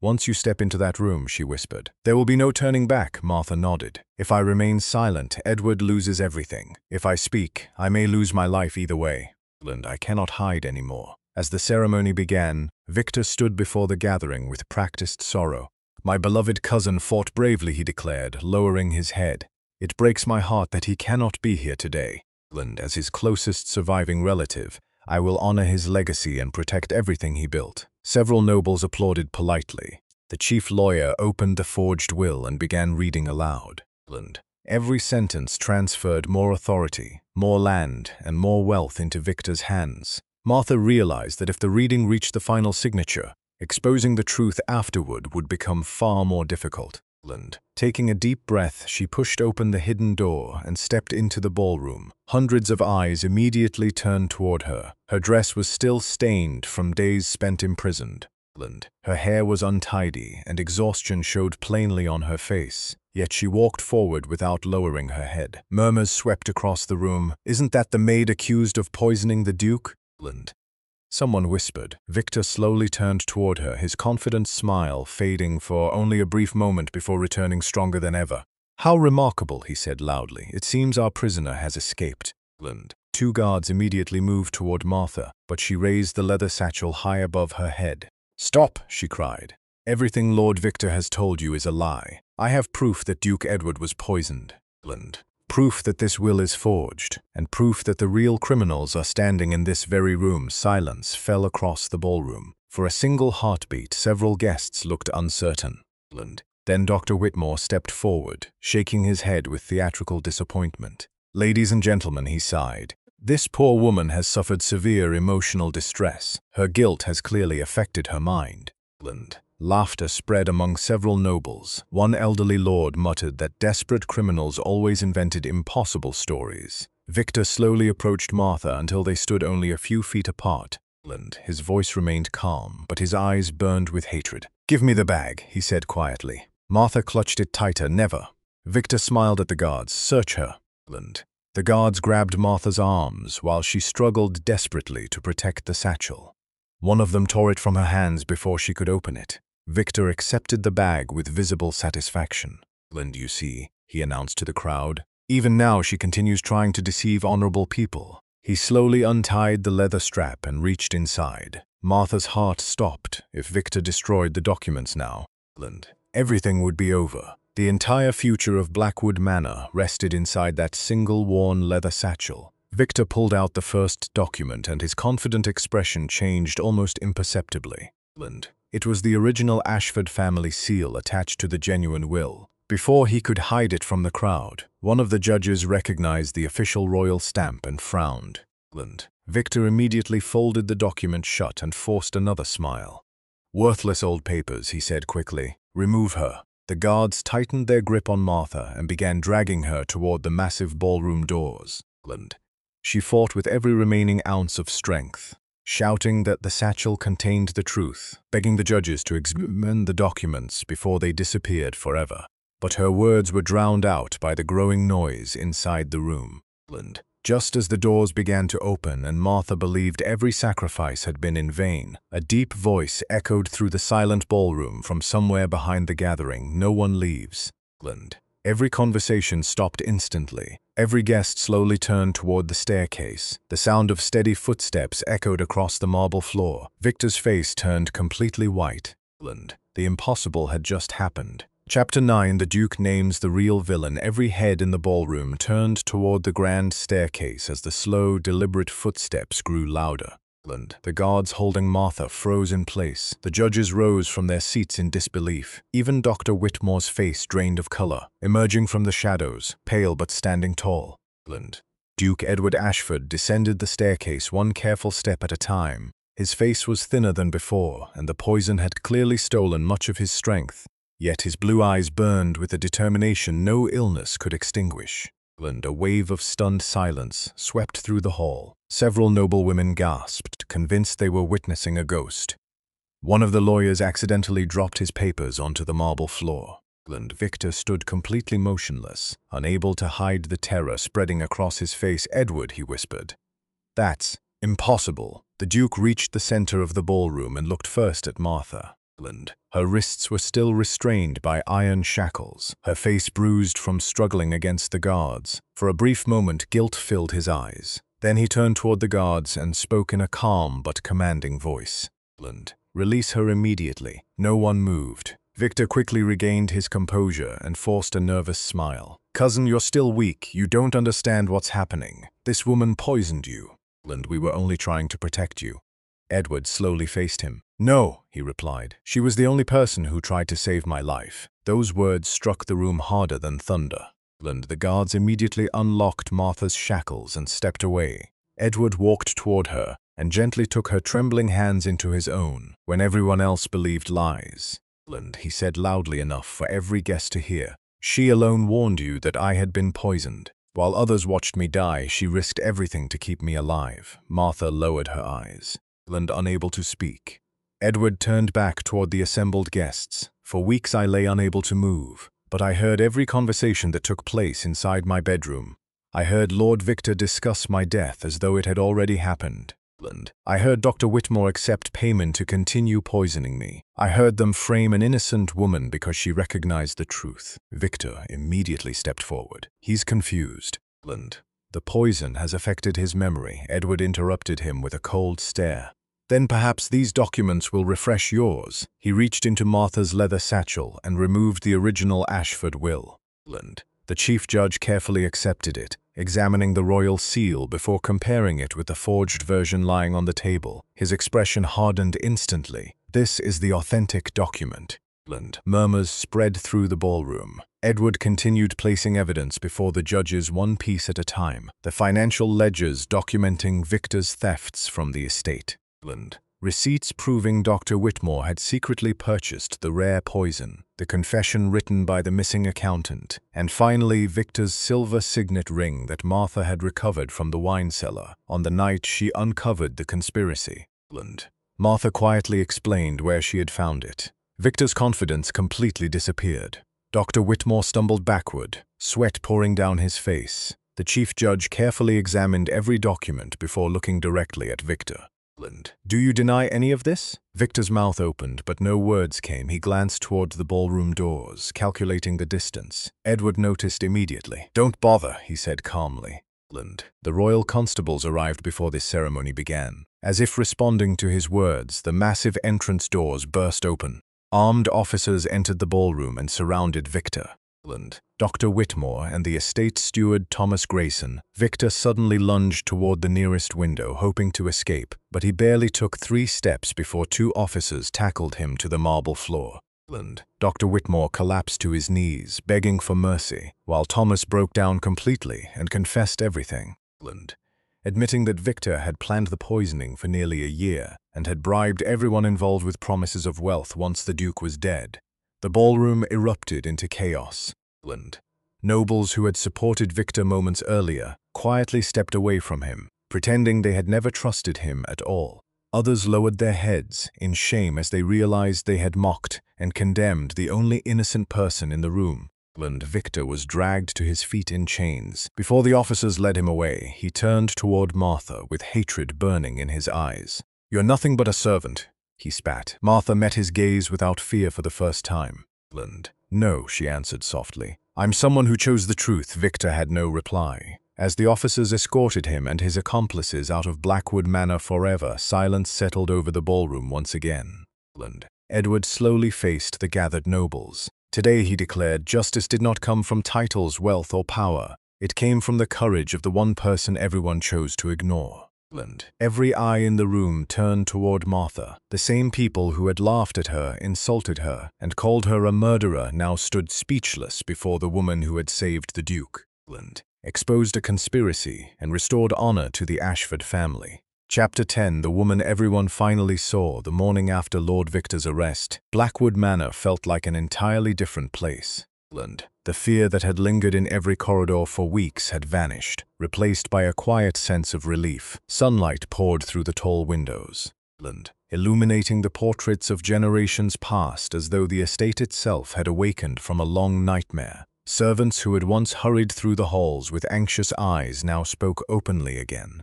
Speaker 1: "Once you step into that room," she whispered, "there will be no turning back." Martha nodded. "If I remain silent, Edward loses everything. If I speak, I may lose my life either way. I cannot hide anymore." As the ceremony began, Victor stood before the gathering with practiced sorrow. "My beloved cousin fought bravely," he declared, lowering his head. "It breaks my heart that he cannot be here today. As his closest surviving relative, I will honor his legacy and protect everything he built." Several nobles applauded politely. The chief lawyer opened the forged will and began reading aloud. Every sentence transferred more authority, more land, and more wealth into Victor's hands. Martha realized that if the reading reached the final signature, exposing the truth afterward would become far more difficult. Taking a deep breath, she pushed open the hidden door and stepped into the ballroom. Hundreds of eyes immediately turned toward her. Her dress was still stained from days spent imprisoned, Her hair was untidy, and exhaustion showed plainly on her face. Yet she walked forward without lowering her head. Murmurs swept across the room. "Isn't that the maid accused of poisoning the Duke?" Someone whispered. Victor slowly turned toward her, his confident smile fading for only a brief moment before returning stronger than ever. "How remarkable," he said loudly. "It seems our prisoner has escaped." Two guards immediately moved toward Martha, but she raised the leather satchel high above her head. "Stop!" she cried. "Everything Lord Victor has told you is a lie. I have proof that Duke Edward was poisoned. Proof that this will is forged, and proof that the real criminals are standing in this very room." Silence fell across the ballroom. For a single heartbeat, several guests looked uncertain. Then Dr. Whitmore stepped forward, shaking his head with theatrical disappointment. "Ladies and gentlemen," he sighed, "this poor woman has suffered severe emotional distress. Her guilt has clearly affected her mind." Laughter spread among several nobles. One elderly lord muttered that desperate criminals always invented impossible stories. Victor slowly approached Martha until they stood only a few feet apart. His voice remained calm, but his eyes burned with hatred. "Give me the bag," he said quietly. Martha clutched it tighter. "Never." Victor smiled at the guards. "Search her." The guards grabbed Martha's arms while she struggled desperately to protect the satchel. One of them tore it from her hands before she could open it. Victor accepted the bag with visible satisfaction. "You see," he announced to the crowd. "Even now she continues trying to deceive honorable people." He slowly untied the leather strap and reached inside. Martha's heart stopped. If Victor destroyed the documents now, everything would be over. The entire future of Blackwood Manor rested inside that single worn leather satchel. Victor pulled out the first document, and his confident expression changed almost imperceptibly. It was the original Ashford family seal attached to the genuine will. Before he could hide it from the crowd, one of the judges recognized the official royal stamp and frowned. Victor immediately folded the document shut and forced another smile. "Worthless old papers," he said quickly. "Remove her." The guards tightened their grip on Martha and began dragging her toward the massive ballroom doors. She fought with every remaining ounce of strength, shouting that the satchel contained the truth, begging the judges to examine the documents before they disappeared forever. But her words were drowned out by the growing noise inside the room. Just as the doors began to open and Martha believed every sacrifice had been in vain, a deep voice echoed through the silent ballroom from somewhere behind the gathering. "No one leaves." Every conversation stopped instantly. Every guest slowly turned toward the staircase. The sound of steady footsteps echoed across the marble floor. Victor's face turned completely white. The impossible had just happened. Chapter 9. The Duke names the real villain. Every head in the ballroom turned toward the grand staircase as the slow, deliberate footsteps grew louder. The guards holding Martha froze in place. The judges rose from their seats in disbelief. Even Dr. Whitmore's face drained of color, emerging from the shadows, pale but standing tall. Duke Edward Ashford descended the staircase one careful step at a time. His face was thinner than before, and the poison had clearly stolen much of his strength. Yet his blue eyes burned with a determination no illness could extinguish. A wave of stunned silence swept through the hall. Several noblewomen gasped, convinced they were witnessing a ghost. One of the lawyers accidentally dropped his papers onto the marble floor. Victor stood completely motionless, unable to hide the terror spreading across his face. "Edward," he whispered. "That's impossible." The Duke reached the center of the ballroom and looked first at Martha. Her wrists were still restrained by iron shackles, her face bruised from struggling against the guards. For a brief moment, guilt filled his eyes. Then he turned toward the guards and spoke in a calm but commanding voice. "Release her immediately." No one moved. Victor quickly regained his composure and forced a nervous smile. "Cousin, you're still weak. You don't understand what's happening. This woman poisoned you. We were only trying to protect you." Edward slowly faced him. "No," he replied. "She was the only person who tried to save my life." Those words struck the room harder than thunder. The guards immediately unlocked Martha's shackles and stepped away. Edward walked toward her and gently took her trembling hands into his own. "When everyone else believed lies," he said loudly enough for every guest to hear, "she alone warned you that I had been poisoned. While others watched me die, she risked everything to keep me alive." Martha lowered her eyes, unable to speak. Edward turned back toward the assembled guests. For weeks I lay unable to move, but I heard every conversation that took place inside my bedroom. I heard Lord Victor discuss my death as though it had already happened. I heard Dr. Whitmore accept payment to continue poisoning me. I heard them frame an innocent woman because she recognized the truth. Victor immediately stepped forward. He's confused. The poison has affected his memory. Edward interrupted him with a cold stare. Then perhaps these documents will refresh yours. He reached into Martha's leather satchel and removed the original Ashford will. The chief judge carefully accepted it, examining the royal seal before comparing it with the forged version lying on the table. His expression hardened instantly. This is the authentic document. Murmurs spread through the ballroom. Edward continued placing evidence before the judges one piece at a time. The financial ledgers documenting Victor's thefts from the estate. Receipts proving Dr. Whitmore had secretly purchased the rare poison, the confession written by the missing accountant, and finally Victor's silver signet ring that Martha had recovered from the wine cellar on the night she uncovered the conspiracy. Martha quietly explained where she had found it. Victor's confidence completely disappeared. Dr. Whitmore stumbled backward, sweat pouring down his face. The chief judge carefully examined every document before looking directly at Victor. Do you deny any of this? Victor's mouth opened, but no words came. He glanced toward the ballroom doors, calculating the distance. Edward noticed immediately. Don't bother, he said calmly. The royal constables arrived before this ceremony began. As if responding to his words, the massive entrance doors burst open. Armed officers entered the ballroom and surrounded Victor. Dr. Whitmore and the estate steward Thomas Grayson. Victor suddenly lunged toward the nearest window, hoping to escape, but he barely took 3 steps before 2 officers tackled him to the marble floor. Dr. Whitmore collapsed to his knees, begging for mercy, while Thomas broke down completely and confessed everything. Admitting that Victor had planned the poisoning for nearly a year and had bribed everyone involved with promises of wealth once the Duke was dead. The ballroom erupted into chaos. Nobles who had supported Victor moments earlier quietly stepped away from him, pretending they had never trusted him at all. Others lowered their heads in shame as they realized they had mocked and condemned the only innocent person in the room. Victor was dragged to his feet in chains. Before the officers led him away, he turned toward Martha with hatred burning in his eyes. "You're nothing but a servant," he spat. Martha met his gaze without fear for the first time. "No," she answered softly. "I'm someone who chose the truth." Victor had no reply. As the officers escorted him and his accomplices out of Blackwood Manor forever, silence settled over the ballroom once again. Edward slowly faced the gathered nobles. Today, he declared, justice did not come from titles, wealth, or power. It came from the courage of the one person everyone chose to ignore. Every eye in the room turned toward Martha. The same people who had laughed at her, insulted her, and called her a murderer now stood speechless before the woman who had saved the Duke. Exposed a conspiracy and restored honor to the Ashford family. Chapter 10. The woman everyone finally saw the morning after Lord Victor's arrest. Blackwood Manor felt like an entirely different place. The fear that had lingered in every corridor for weeks had vanished, replaced by a quiet sense of relief. Sunlight poured through the tall windows, illuminating the portraits of generations past as though the estate itself had awakened from a long nightmare. Servants who had once hurried through the halls with anxious eyes now spoke openly again.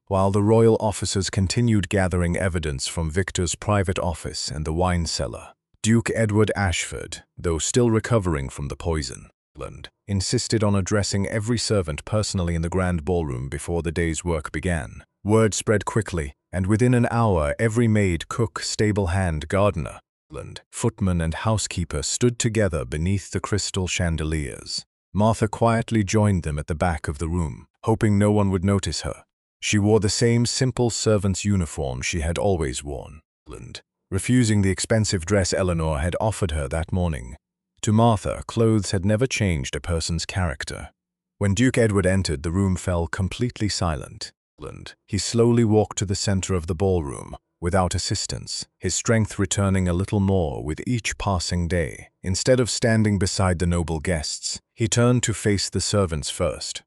Speaker 1: While the royal officers continued gathering evidence from Victor's private office and the wine cellar. Duke Edward Ashford, though still recovering from the poison, insisted on addressing every servant personally in the grand ballroom before the day's work began. Word spread quickly, and within an hour every maid, cook, stable hand, gardener, footman and housekeeper stood together beneath the crystal chandeliers. Martha quietly joined them at the back of the room, hoping no one would notice her. She wore the same simple servant's uniform she had always worn, refusing the expensive dress Eleanor had offered her that morning. To Martha, clothes had never changed a person's character. When Duke Edward entered, the room fell completely silent. He slowly walked to the center of the ballroom, without assistance, his strength returning a little more with each passing day. Instead of standing beside the noble guests, he turned to face the servants first.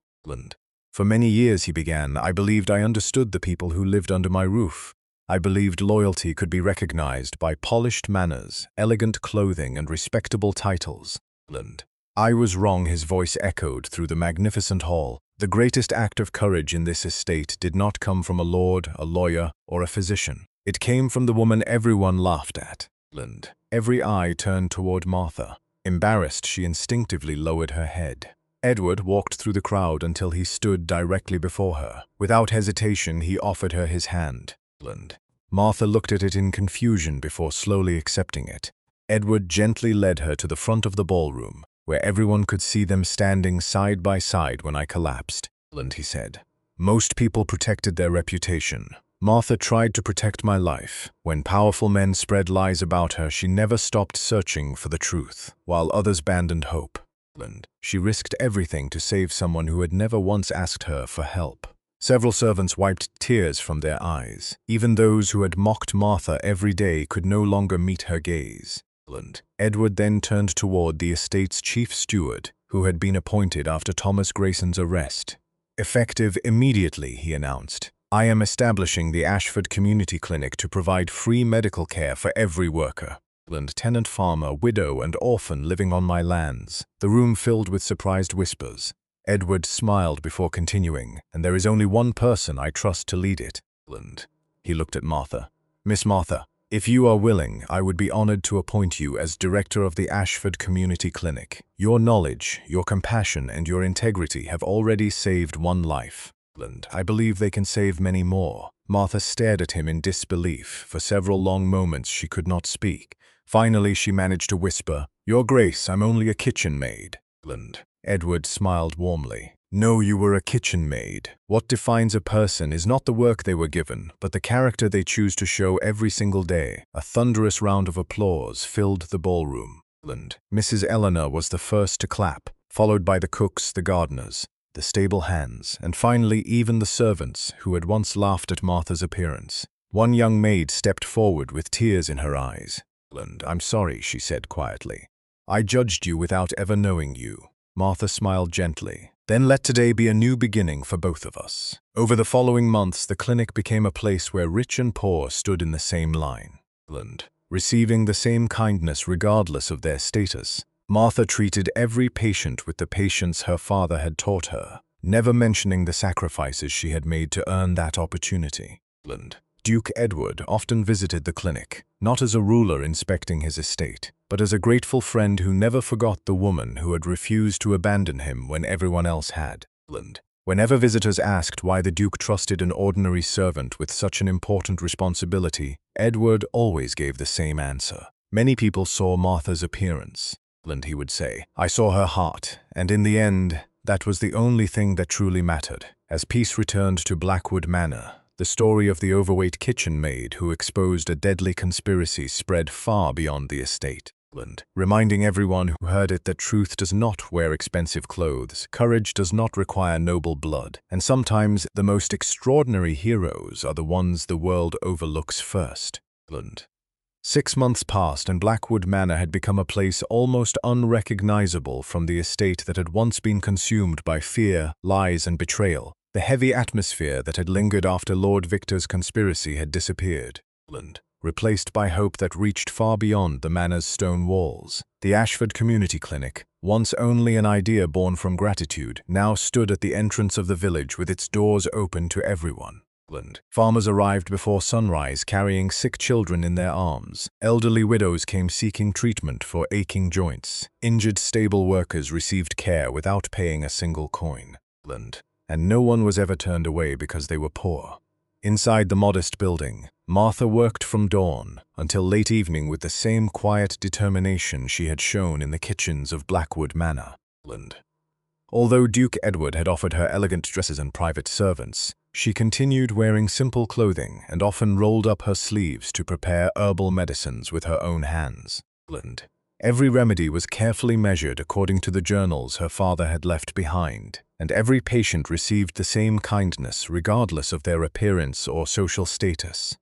Speaker 1: "For many years," he began, "I believed I understood the people who lived under my roof. I believed loyalty could be recognized by polished manners, elegant clothing, and respectable titles. I was wrong, his voice echoed through the magnificent hall. The greatest act of courage in this estate did not come from a lord, a lawyer, or a physician. It came from the woman everyone laughed at. Every eye turned toward Martha. Embarrassed, she instinctively lowered her head. Edward walked through the crowd until he stood directly before her. Without hesitation, he offered her his hand. Martha looked at it in confusion before slowly accepting it. Edward gently led her to the front of the ballroom, where everyone could see them standing side by side when I collapsed. He said, "Most people protected their reputation. Martha tried to protect my life. When powerful men spread lies about her, she never stopped searching for the truth, while others abandoned hope. She risked everything to save someone who had never once asked her for help." Several servants wiped tears from their eyes. Even those who had mocked Martha every day could no longer meet her gaze. Edward then turned toward the estate's chief steward, who had been appointed after Thomas Grayson's arrest. "Effective immediately," he announced, "I am establishing the Ashford Community Clinic to provide free medical care for every worker. Tenant farmer, widow, and orphan living on my lands." The room filled with surprised whispers. Edward smiled before continuing, "And there is only one person I trust to lead it." He looked at Martha. "Miss Martha, if you are willing, I would be honored to appoint you as director of the Ashford Community Clinic. Your knowledge, your compassion, and your integrity have already saved one life. I believe they can save many more." Martha stared at him in disbelief. For several long moments she could not speak. Finally she managed to whisper, "Your Grace, I'm only a kitchen maid." Edward smiled warmly. "No, you were a kitchen maid. What defines a person is not the work they were given, but the character they choose to show every single day." A thunderous round of applause filled the ballroom. Mrs. Eleanor was the first to clap, followed by the cooks, the gardeners, the stable hands, and finally even the servants who had once laughed at Martha's appearance. One young maid stepped forward with tears in her eyes. "I'm sorry," she said quietly. "I judged you without ever knowing you." Martha smiled gently. "Then let today be a new beginning for both of us." Over the following months, the clinic became a place where rich and poor stood in the same line, receiving the same kindness regardless of their status. Martha treated every patient with the patience her father had taught her, never mentioning the sacrifices she had made to earn that opportunity. Duke Edward often visited the clinic, not as a ruler inspecting his estate, but as a grateful friend who never forgot the woman who had refused to abandon him when everyone else had. Whenever visitors asked why the Duke trusted an ordinary servant with such an important responsibility, Edward always gave the same answer. "Many people saw Martha's appearance," he would say. "I saw her heart, and in the end, that was the only thing that truly mattered." As peace returned to Blackwood Manor, the story of the overweight kitchen maid who exposed a deadly conspiracy spread far beyond the estate, reminding everyone who heard it that truth does not wear expensive clothes, courage does not require noble blood, and sometimes the most extraordinary heroes are the ones the world overlooks first. 6 months passed, and Blackwood Manor had become a place almost unrecognizable from the estate that had once been consumed by fear, lies, and betrayal. The heavy atmosphere that had lingered after Lord Victor's conspiracy had disappeared, replaced by hope that reached far beyond the manor's stone walls. The Ashford Community Clinic, once only an idea born from gratitude, now stood at the entrance of the village with its doors open to everyone. Farmers arrived before sunrise carrying sick children in their arms. Elderly widows came seeking treatment for aching joints. Injured stable workers received care without paying a single coin. And no one was ever turned away because they were poor. Inside the modest building, Martha worked from dawn until late evening with the same quiet determination she had shown in the kitchens of Blackwood Manor. Although Duke Edward had offered her elegant dresses and private servants, she continued wearing simple clothing and often rolled up her sleeves to prepare herbal medicines with her own hands. Every remedy was carefully measured according to the journals her father had left behind, and every patient received the same kindness regardless of their appearance or social status.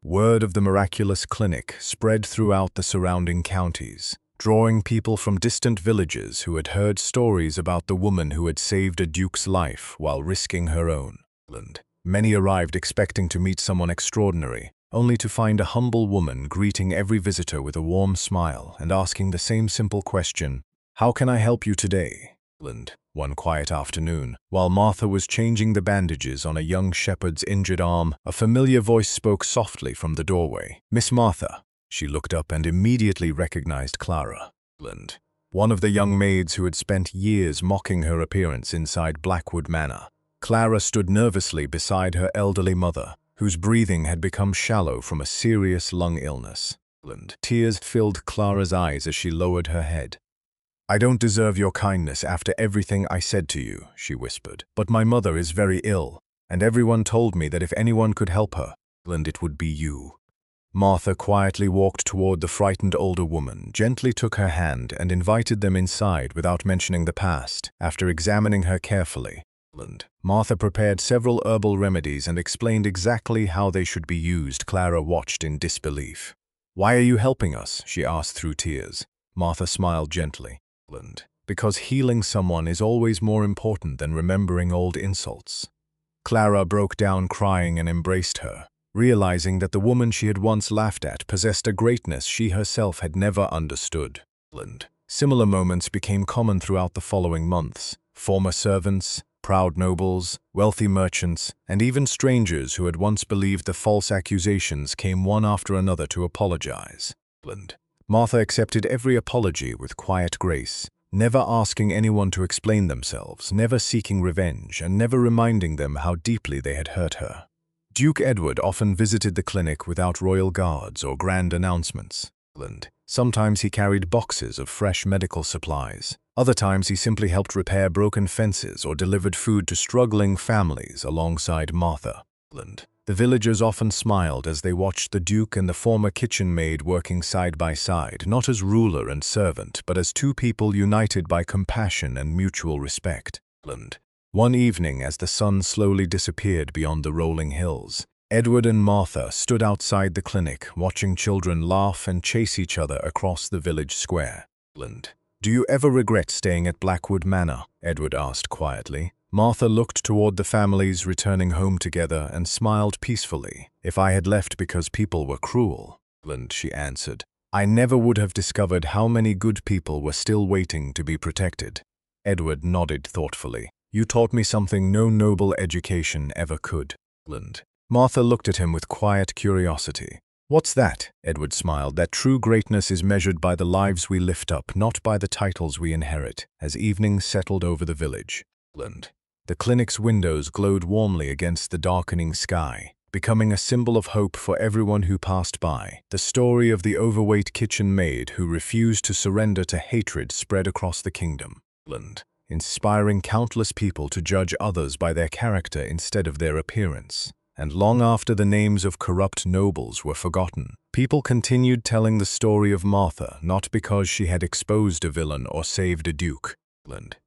Speaker 1: Word of the miraculous clinic spread throughout the surrounding counties, drawing people from distant villages who had heard stories about the woman who had saved a duke's life while risking her own. Many arrived expecting to meet someone extraordinary, only to find a humble woman greeting every visitor with a warm smile and asking the same simple question, "How can I help you today?" One quiet afternoon, while Martha was changing the bandages on a young shepherd's injured arm, a familiar voice spoke softly from the doorway. "Miss Martha." She looked up and immediately recognized Clara, one of the young maids who had spent years mocking her appearance inside Blackwood Manor. Clara stood nervously beside her elderly mother, whose breathing had become shallow from a serious lung illness. Tears filled Clara's eyes as she lowered her head. "I don't deserve your kindness after everything I said to you," she whispered. "But my mother is very ill, and everyone told me that if anyone could help her, it would be you." Martha quietly walked toward the frightened older woman, gently took her hand, and invited them inside without mentioning the past. After examining her carefully, Martha prepared several herbal remedies and explained exactly how they should be used. Clara watched in disbelief. "Why are you helping us?" she asked through tears. Martha smiled gently. "Because healing someone is always more important than remembering old insults." Clara broke down crying and embraced her, realizing that the woman she had once laughed at possessed a greatness she herself had never understood. Similar moments became common throughout the following months. Former servants, proud nobles, wealthy merchants, and even strangers who had once believed the false accusations came one after another to apologize. Martha accepted every apology with quiet grace, never asking anyone to explain themselves, never seeking revenge, and never reminding them how deeply they had hurt her. Duke Edward often visited the clinic without royal guards or grand announcements. Sometimes he carried boxes of fresh medical supplies. Other times he simply helped repair broken fences or delivered food to struggling families alongside Martha. The villagers often smiled as they watched the Duke and the former kitchen maid working side by side, not as ruler and servant, but as two people united by compassion and mutual respect. One evening, as the sun slowly disappeared beyond the rolling hills, Edward and Martha stood outside the clinic, watching children laugh and chase each other across the village square. "Do you ever regret staying at Blackwood Manor?" Edward asked quietly. Martha looked toward the families returning home together and smiled peacefully. "If I had left because people were cruel," she answered, "I never would have discovered how many good people were still waiting to be protected." Edward nodded thoughtfully. "You taught me something no noble education ever could." Martha looked at him with quiet curiosity. "What's that?" Edward smiled. "That true greatness is measured by the lives we lift up, not by the titles we inherit." As evening settled over the village, the clinic's windows glowed warmly against the darkening sky, becoming a symbol of hope for everyone who passed by. The story of the overweight kitchen maid who refused to surrender to hatred spread across the kingdom, inspiring countless people to judge others by their character instead of their appearance. And long after the names of corrupt nobles were forgotten, people continued telling the story of Martha, not because she had exposed a villain or saved a duke,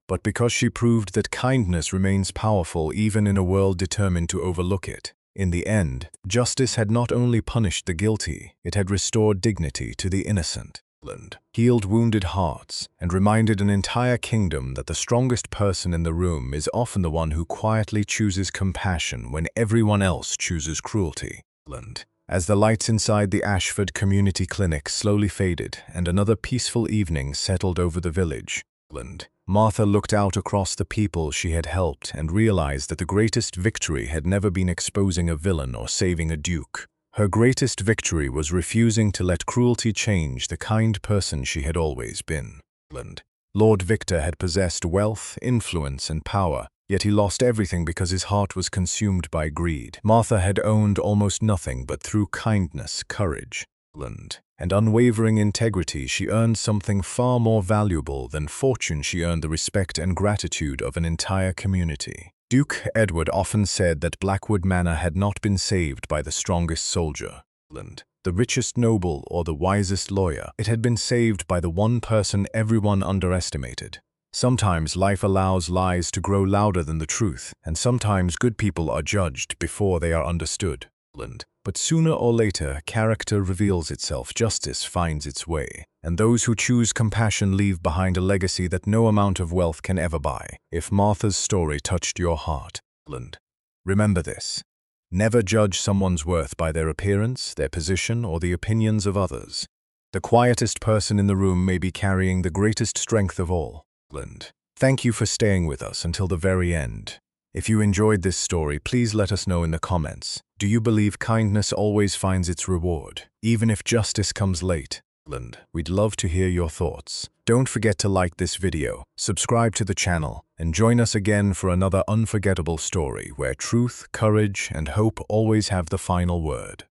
Speaker 1: but because she proved that kindness remains powerful even in a world determined to overlook it. In the end, justice had not only punished the guilty, it had restored dignity to the innocent, healed wounded hearts, and reminded an entire kingdom that the strongest person in the room is often the one who quietly chooses compassion when everyone else chooses cruelty. As the lights inside the Ashford Community Clinic slowly faded and another peaceful evening settled over the village, Martha looked out across the people she had helped and realized that the greatest victory had never been exposing a villain or saving a duke. Her greatest victory was refusing to let cruelty change the kind person she had always been. Lord Victor had possessed wealth, influence, and power, yet he lost everything because his heart was consumed by greed. Martha had owned almost nothing, but through kindness, courage, and unwavering integrity, she earned something far more valuable than fortune. She earned the respect and gratitude of an entire community. Duke Edward often said that Blackwood Manor had not been saved by the strongest soldier, the richest noble, or the wisest lawyer. It had been saved by the one person everyone underestimated. Sometimes life allows lies to grow louder than the truth, and sometimes good people are judged before they are understood. But sooner or later, character reveals itself, justice finds its way, and those who choose compassion leave behind a legacy that no amount of wealth can ever buy. If Martha's story touched your heart, Remember this. Never judge someone's worth by their appearance, their position, or the opinions of others. The quietest person in the room may be carrying the greatest strength of all. Thank you for staying with us until the very end. If you enjoyed this story, please let us know in the comments. Do you believe kindness always finds its reward, even if justice comes late? We'd love to hear your thoughts. Don't forget to like this video, subscribe to the channel, and join us again for another unforgettable story where truth, courage, and hope always have the final word.